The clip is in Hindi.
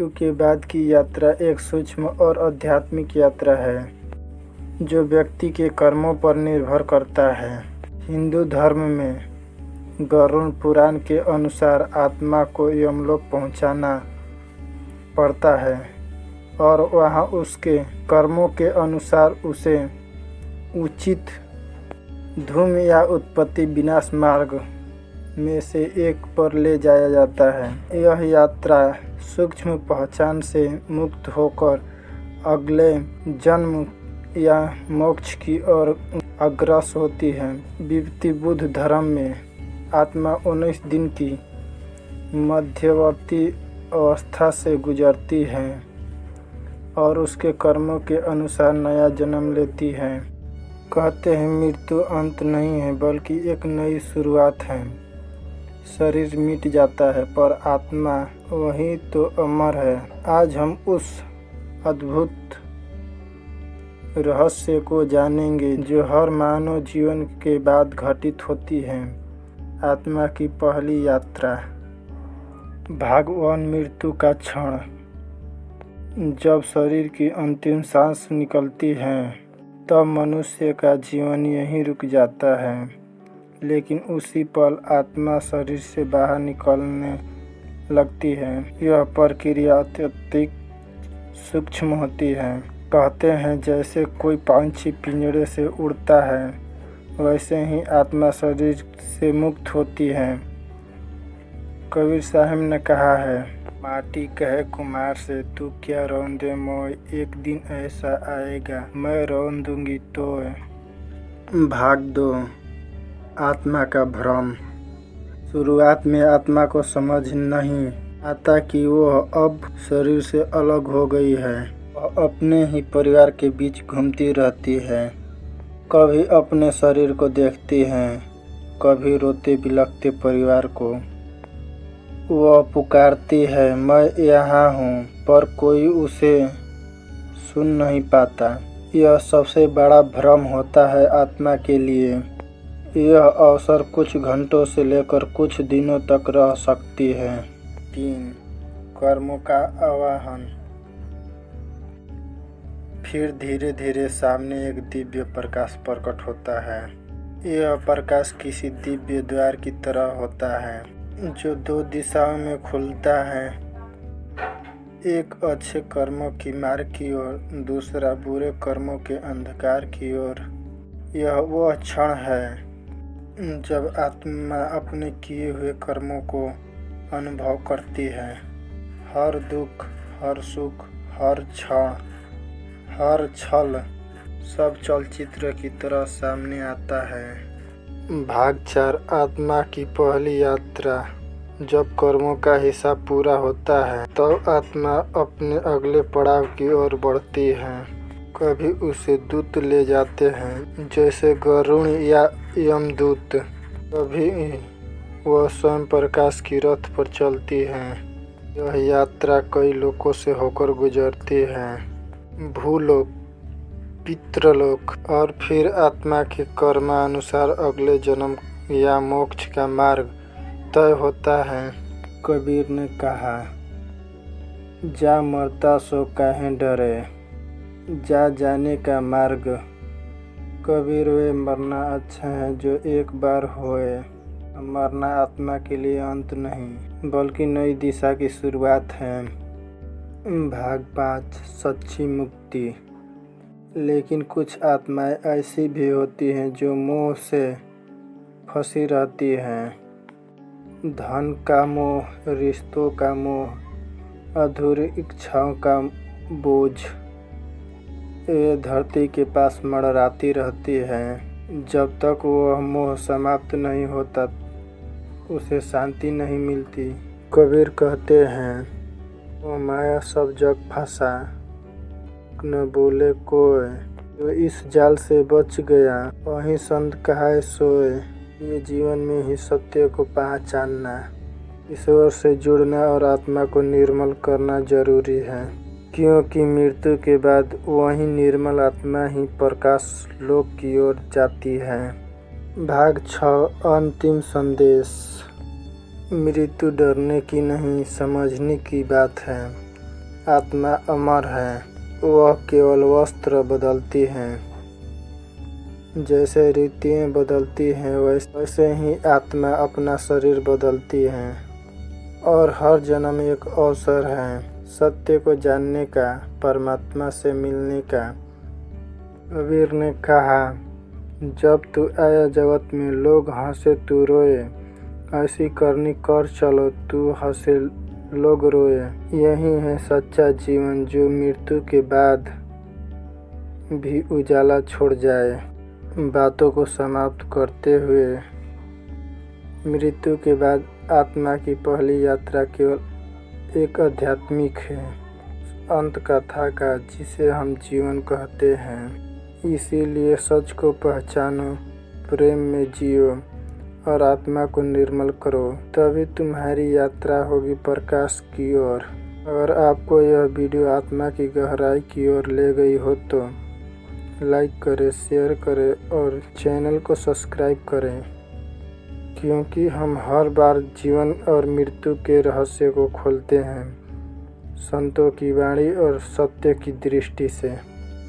मृत्यु के बाद की यात्रा एक सूक्ष्म और आध्यात्मिक यात्रा है जो व्यक्ति के कर्मों पर निर्भर करता है। हिंदू धर्म में गरुड़ पुराण के अनुसार आत्मा को यमलोक पहुंचना पड़ता है और वहां उसके कर्मों के अनुसार उसे उचित धूम या उत्पत्ति विनाश मार्ग में से एक पर ले जाया जाता है। यह यात्रा सूक्ष्म पहचान से मुक्त होकर अगले जन्म या मोक्ष की ओर अग्रसर होती है। विपत्ति बुद्ध धर्म में आत्मा 19 दिन की मध्यवर्ती अवस्था से गुजरती है और उसके कर्मों के अनुसार नया जन्म लेती है। कहते हैं मृत्यु अंत नहीं है बल्कि एक नई शुरुआत है। शरीर मिट जाता है पर आत्मा वही तो अमर है। आज हम उस अद्भुत रहस्य को जानेंगे जो हर मानव जीवन के बाद घटित होती है। आत्मा की पहली यात्रा। भाग 1 मृत्यु का क्षण। जब शरीर की अंतिम सांस निकलती है तब मनुष्य का जीवन यहीं रुक जाता है, लेकिन उसी पल आत्मा शरीर से बाहर निकलने लगती है। यह प्रक्रिया अत्यधिक सूक्ष्म होती है। कहते हैं जैसे कोई पंछी पिंजरे से उड़ता है वैसे ही आत्मा शरीर से मुक्त होती है। कबीर साहब ने कहा है, माटी कहे कुम्हार से तू क्या रौंदे मोय, एक दिन ऐसा आएगा मैं रौंद दूंगी तोय। भाग 2 आत्मा का भ्रम। शुरुआत में आत्मा को समझ नहीं आता कि वह अब शरीर से अलग हो गई है। वह अपने ही परिवार के बीच घूमती रहती है। कभी अपने शरीर को देखती है, कभी रोते बिलखते परिवार को। वह पुकारती है मैं यहाँ हूँ, पर कोई उसे सुन नहीं पाता। यह सबसे बड़ा भ्रम होता है आत्मा के लिए। यह अवसर कुछ घंटों से लेकर कुछ दिनों तक रह सकती है। 3 कर्मों का आवाहन। फिर धीरे धीरे सामने एक दिव्य प्रकाश प्रकट होता है। यह प्रकाश किसी दिव्य द्वार की तरह होता है जो 2 दिशाओं में खुलता है, एक अच्छे कर्मों की मार्ग की ओर, दूसरा बुरे कर्मों के अंधकार की ओर। यह वह क्षण है जब आत्मा अपने किए हुए कर्मों को अनुभव करती है। हर दुख, हर सुख, हर क्षण, हर छल सब चलचित्र की तरह सामने आता है। भाग 4 आत्मा की पहली यात्रा। जब कर्मों का हिसाब पूरा होता है तब तो आत्मा अपने अगले पड़ाव की ओर बढ़ती है। कभी उसे दूत ले जाते हैं जैसे गरुड़ या यमदूत, कभी वह स्वयं प्रकाश की रथ पर चलती है। यह यात्रा कई लोकों से होकर गुजरती है, भूलोक, पितृलोक और फिर आत्मा के कर्मानुसार अगले जन्म या मोक्ष का मार्ग तय होता है। कबीर ने कहा, जा मरता सो काहे डरे, जा जाने का मार्ग। कबीर वे मरना अच्छा है जो एक बार होए। मरना आत्मा के लिए अंत नहीं बल्कि नई दिशा की शुरुआत है। भाग 5 सच्ची मुक्ति। लेकिन कुछ आत्माएं ऐसी भी होती हैं जो मोह से फंसी रहती हैं। धन का मोह, रिश्तों का मोह, अधूरी इच्छाओं का बोझ। ये धरती के पास मंडराती रहती है। जब तक वह मोह समाप्त नहीं होता उसे शांति नहीं मिलती। कबीर कहते हैं, ओ माया सब जग फंसा, न बोले कोय, जो इस जाल से बच गया वही संत कहाए सोए। ये जीवन में ही सत्य को पहचानना, ईश्वर से जुड़ना और आत्मा को निर्मल करना जरूरी है, क्योंकि मृत्यु के बाद वही निर्मल आत्मा ही प्रकाश लोक की ओर जाती है। भाग 6 अंतिम संदेश। मृत्यु डरने की नहीं समझने की बात है। आत्मा अमर है, वह केवल वस्त्र बदलती हैं। जैसे ऋतुएं बदलती हैं वैसे ही आत्मा अपना शरीर बदलती है और हर जन्म एक अवसर है सत्य को जानने का, परमात्मा से मिलने का। कबीर ने कहा, जब तू आया जगत में लोग हंसे तू रोए, ऐसी करनी कर चलो तू हंसे लोग रोए। यही है सच्चा जीवन जो मृत्यु के बाद भी उजाला छोड़ जाए। बातों को समाप्त करते हुए, मृत्यु के बाद आत्मा की पहली यात्रा केवल एक आध्यात्मिक है, अंत कथा का, जिसे हम जीवन कहते हैं। इसीलिए सच को पहचानो, प्रेम में जियो और आत्मा को निर्मल करो, तभी तुम्हारी यात्रा होगी प्रकाश की ओर। अगर आपको यह वीडियो आत्मा की गहराई की ओर ले गई हो तो लाइक करें, शेयर करें और चैनल को सब्सक्राइब करें, क्योंकि हम हर बार जीवन और मृत्यु के रहस्य को खोलते हैं संतों की वाणी और सत्य की दृष्टि से।